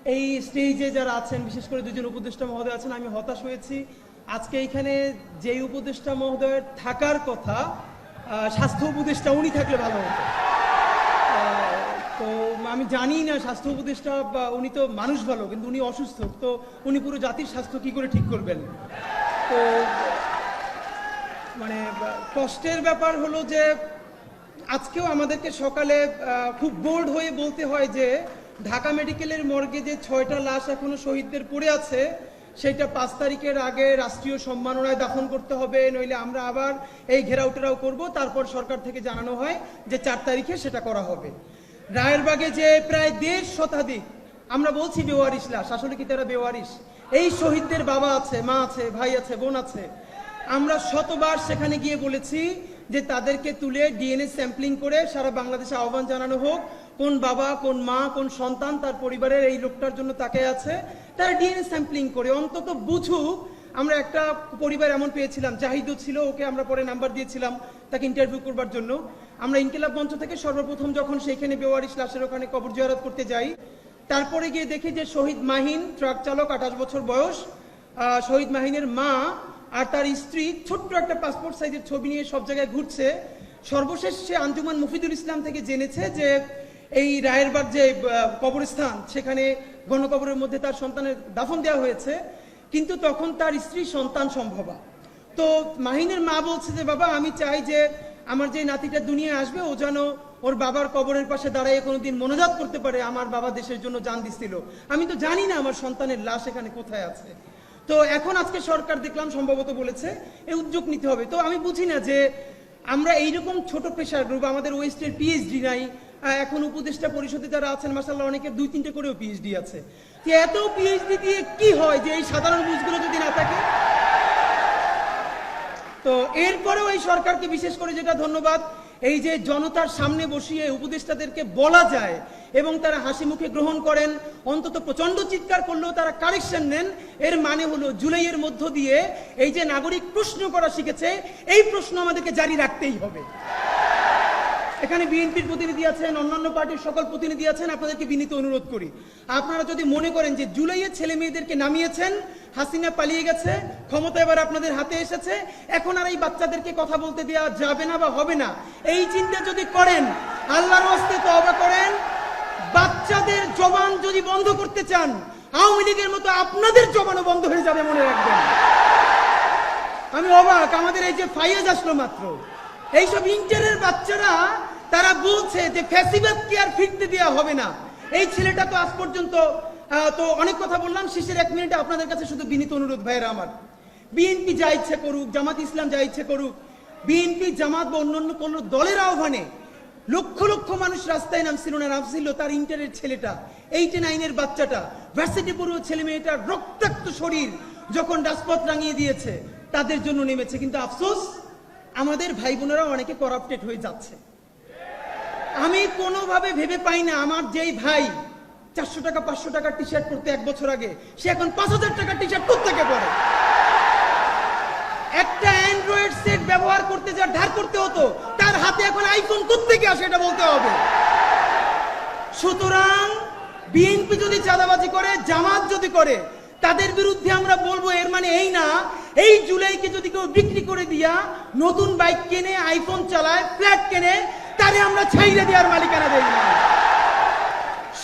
এই স্টেজে যারা আছেন, বিশেষ করে দুজন উপদেষ্টা মহোদয় আছেন, আমি হতাশ হয়েছি। আজকে এখানে যেই উপদেষ্টা মহোদয়ের থাকার কথা, স্বাস্থ্য উপদেষ্টা, উনি থাকলে ভালো হতো। তো আমি জানি না স্বাস্থ্য উপদেষ্টা, উনি তো মানুষ ভালো, কিন্তু উনি অসুস্থ, তো উনি পুরো জাতির স্বাস্থ্য কি করে ঠিক করবেন? তো মানে কষ্টের ব্যাপার হলো যে আজকেও আমাদেরকে সকালে খুব বোল্ড হয়ে বলতে হয় যে ঢাকা মেডিকেলের মর্গে যে 6টা লাশ এখনো শহীদদের পড়ে আছে, সেটা 5 তারিখের আগে রাষ্ট্রীয় সম্মাননায় দাফন করতে হবে, নইলে আমরা আবার এই ঘেরাও করব। তারপর সরকার থেকে জানানো হয় যে 4 তারিখে সেটা করা হবে। রায়েরবাগে যে প্রায় 1.5 শতাধিক, আমরা বলছি বেওয়ারিশ লাশ, আসলে কি তারা বেওয়ারিশ? এই শহীদদের বাবা আছে, মা আছে, ভাই আছে, বোন আছে। আমরা শতবার সেখানে গিয়ে বলেছি যে তাদেরকে তুলে ডিএনএ স্যাম্পলিং করে সারা বাংলাদেশে আহ্বান জানানো হোক। কোন বাবা, কোন মা, কোন সন্তান তার পরিবারের এই লোকটার জন্য তাকে আছে, তারা ডিএনএ স্যাম্পলিং করে অন্তত বুঝুক। আমরা একটা পরিবার এমন পেয়েছিলাম, জাহিদও ছিল, ওকে আমরা পরে নাম্বার দিয়েছিলাম তাকে ইন্টারভিউ করবার জন্য। আমরা ইনকিলাব মঞ্চ থেকে সর্বপ্রথম যখন সেইখানে বেওয়ারিশ লাশের ওখানে কবর জিয়ারত করতে যাই, তারপরে গিয়ে দেখি যে শহীদ মাহিন, ট্রাক চালক, 28 বছর বয়স, শহীদ মাহিনের মা আর তার স্ত্রী ছোট্ট একটা পাসপোর্ট সাইজের ছবি নিয়ে সব জায়গায় ঘুরছে। সর্বশেষ সে আঞ্জুমান মুফিদুল ইসলাম থেকে জেনেছে যে এই রায়েরবাগ যে কবরস্থান, সেখানে গণকবরের মধ্যে তার সন্তানের দাফন দেওয়া হয়েছে, কিন্তু তখন তার স্ত্রী সন্তান সম্ভবা। তো মাহিনের মা বলছে যে বাবা, আমি চাই যে আমার যে নাতিটা দুনিয়া আসবে, ও যেন ওর বাবার কবরের পাশে দাঁড়িয়ে কোনোদিন মনোজাত করতে পারে, আমার বাবা দেশের জন্য জান দিছিল। আমি তো জানি না আমার সন্তানের লাশ এখানে কোথায় আছে। তো এখন আজকে সরকার দেখলাম সম্ভবত বলেছে এই উদ্যোগ নিতে হবে। তো আমি বুঝি না যে আমরা এইরকম ছোট পেশার গ্রুপ, আমাদের ওয়েস্টের পিএইচডি নাই, এখন উপদেষ্টা পরিষদে যারা আছেন মাশাআল্লাহ অনেকের 2-3টে করেও পিএইচডি আছে। এত পিএইচডি দিয়ে কি হয় যে এই সাধারণ বুঝগুলো যদি না থাকে? তো এরপরেও এই সরকারকে বিশেষ করে যেটা ধন্যবাদ, এই যে জনতার সামনে বসিয়ে উপদেষ্টাদেরকে বলা যায় এবং তারা হাসি মুখে গ্রহণ করেন, অন্তত প্রচন্ড চিৎকার করলেও তারা কারেকশন নেন। এর মানে হলো জুলাইয়ের মধ্য দিয়ে এই যে নাগরিক প্রশ্ন করা শিখেছে, এই প্রশ্ন আমাদেরকে জারি রাখতেই হবে। এখানে বিএনপির প্রতিনিধি আছেন, অন্যান্য পার্টির সকল প্রতিনিধি আছেন, আপনাদেরকে বিনীত অনুরোধ করি, আপনারা যদি মনে করেন যে জুলাইয়ে ছেলে মেয়েদেরকে নামিয়েছেন, হাসিনা পালিয়ে গেছে, ক্ষমতা এবার আপনাদের হাতে এসেছে, এখন আর এই বাচ্চাদেরকে কথা বলতে দেওয়া যাবে না বা হবে না, এই চিন্তা যদি করেন, আল্লাহর ওয়াস্তে তওবা করেন। বাচ্চাদের জবান যদি বন্ধ করতে চান, আওয়ামী লীগের মতো আপনাদের জবানও বন্ধ হয়ে যাবে, মনে রাখবেন। আমি অবাক, আমাদের এই যে ফাইয়াজ আসলো মাত্র, এইসব ইন্টারের বাচ্চারা তারা বলছে যে ফ্যাসিবাদকে আর ফিরতে দেওয়া হবে না। এই ছেলেটা তো আজ পর্যন্ত তো অনেক কথা বললাম, শেষের 1 মিনিটে আপনাদের কাছে শুধু বিনীত অনুরোধ ভাইয়েরা আমার, বিএনপি যা ইচ্ছে করুক, জামাত ইসলাম যা ইচ্ছে করুক, বিএনপি জামাত বা অন্যান্য কোন দলের আহ্বানে লক্ষ লক্ষ মানুষ রাস্তায় নামছিল তার ইন্টারের ছেলেটা, 8-9-এর বাচ্চাটা, ভার্সিটি পড়ুয়া ছেলে মেয়েটার রক্তাক্ত শরীর যখন রাজপথ রাঙিয়ে দিয়েছে, তাদের জন্য নেমেছে। কিন্তু আফসোস, আমাদের ভাই বোনেরা অনেকে করাপ্টেড হয়ে যাচ্ছে। আমি কোনোভাবে ভেবে পাই না আমার যেই ভাই 400 টাকা 500 টাকার টি শার্ট পরতে 1 বছর আগে, সে এখন 5000 টাকার টি শার্ট কোত্থেকে পরে? একটা অ্যান্ড্রয়েড সেট ব্যবহার করতে যা ধার করতে হতো, তার হাতে এখন আইফোন কোত্থেকে আসে, এটা বলতে হবে। সুতরাং বিএনপি যদি চাঁদাবাজি করে, জামাত যদি করে, তাদের বিরুদ্ধে আমরা বলবো। এর মানে এই না এই জুলাইকে যদি কেউ বিক্রি করে দিয়া নতুন বাইক কেনে, আইফোন চালায়, ফ্ল্যাট কেনে, তারে আমরা ছাইড়ে দেওয়ার মালিকানা দেই না।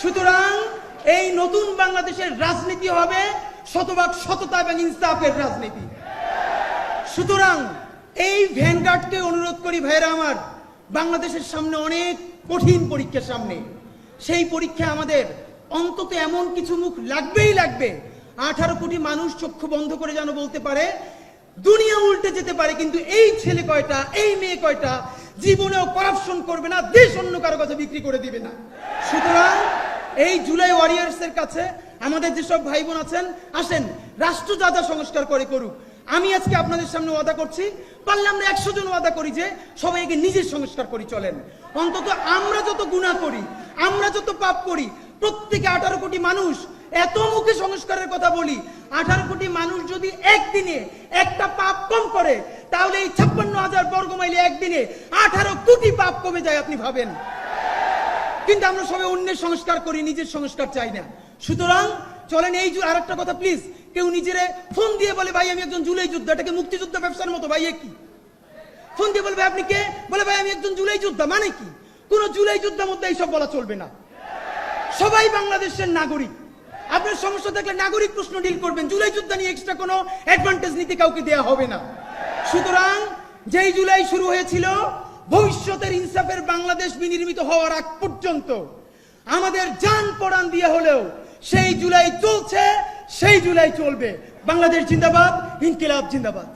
সুতরাং এই নতুন বাংলাদেশের রাজনীতি হবে শতভাগ সততা এবং ইনসাফের রাজনীতি। সুতরাং এই ভ্যানগার্ডকে অনুরোধ করি ভাইরা আমার, বাংলাদেশের সামনে অনেক কঠিন পরীক্ষার সামনে, সেই পরীক্ষায় আমাদের অন্তত এমন কিছু মুখ লাগবেই লাগবে, 18 কোটি মানুষ চক্ষু বন্ধ করে যেন বলতে পারে দুনিয়া উল্টে যেতে পারে, কিন্তু এই ছেলে কয়টা, এই মেয়ে কয়টা জীবনেও করাপশন করবে না, দেশ অন্য কারো কাছে বিক্রি করে দিবে না। সুতরাং এই জুলাই ওয়ারিয়ার্সের কাছে আমাদের যেসব ভাই বোন আছেন, আসেন রাষ্ট্র যা যা সংস্কার করে করুক। আমি আজকে আপনাদের সামনে ওয়াদা করছি, পারলে আমরা 100 জন ওয়াদা করি যে সবাইকে নিজের সংস্কার করি চলেন। অন্তত আমরা যত গুনাহ করি, আমরা যত পাপ করি, প্রত্যেকে 18 কোটি মানুষ এত মুখে সংস্কারের কথা বলি, 18 কোটি মানুষ যদি একদিনে একটা পাপ কম করে, তাহলে এই 56,000 বর্গ মাইলে একদিনে 18 কোটি পাপ কমে যায়, আপনি ভাবেন। কিন্তু আমরা সবাই অন্যের সংস্কার করি, নিজের সংস্কার চাই না। সুতরাং চলেন এই আরেকটা কথা প্লিজ, কেউ নিজেরে ফোন দিয়ে বলে ভাই আমি একজন জুলাই যোদ্ধা, এটাকে মুক্তিযোদ্ধা ব্যবসার মতো ভাই, কি ফোন দিয়ে বলবে আপনি কে, বলে ভাই আমি একজন জুলাই যোদ্ধা, মানে কি? কোন জুলাই যোদ্ধার মধ্যে এইসব বলা চলবে না। সবাই বাংলাদেশের নাগরিক, আপনার সমস্যা থাকলে নাগরিক প্রশ্ন ডিল করবেন, জুলাই যোদ্ধা নিয়ে এক্সট্রা কোনো অ্যাডভান্টেজ নিতে কাউকে দেয়া হবে না। সুতরাং যেই জুলাই শুরু হয়েছিল, ভবিষ্যতের ইনসাফের বাংলাদেশ বিনির্মিত হওয়ার আগ পর্যন্ত আমাদের জান পরাণ দিয়ে হলেও সেই জুলাই চলছে, সেই জুলাই চলবে। বাংলাদেশ জিন্দাবাদ, ইনকিলাব জিন্দাবাদ।